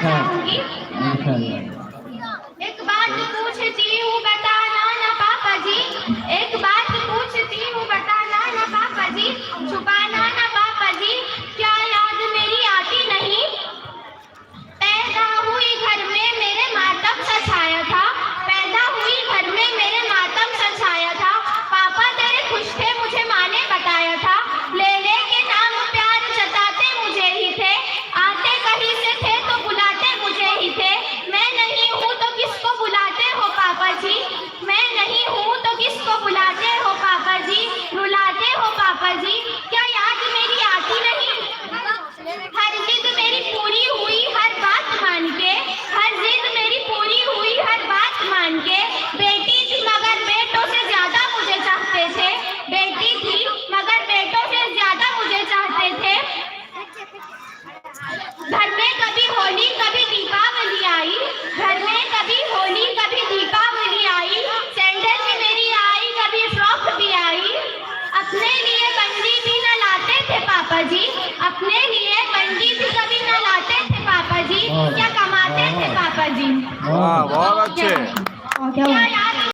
चाहूंगी। एक बात पूछती हूँ बताना ना पापा जी, एक बात पूछती हूँ बताना ना पापा जी, छुपाना ना पापा जी, क्या याद मेरी आती नहीं? पैदा हुई घर में मेरे मातम सा छाया था, पैदा हुई घर में मेरे मातम सा छाया था, पापा तेरे खुश थे मुझे माँ ने बताया था, ले के नाम प्यार जताते मुझे ही थे, आते कहीं से थे तो बुलाते मुझे ही थे, मैं नहीं हूँ तो किसको बुलाते हो पापा जी, मैं नहीं हूँ तो किसको बुलाते हो पापा जी, रुलाते हो पापा जी, क्या याद मेरी आती नहीं? हर जिद मेरी पूरी हुई हर बात मान के, हर जिद मेरी पूरी हुई हर बात मान के, बेटी थी मगर बेटों से ज्यादा मुझे चाहते थे, बेटी थी मगर बेटों से ज्यादा मुझे चाहते थे, घर में कभी होली कभी दीपावली आई, घर में कभी होली कभी दीपावली आई, सैंडल भी मेरी आई कभी फ्रॉक भी आई, अपने लिए बंदी भी न लाते थे पापा जी, अपने लिए बंदी भी कभी न लाते थे पापा जी, क्या कमाते थे पापा जी? वाह बहुत अच्छे। क्या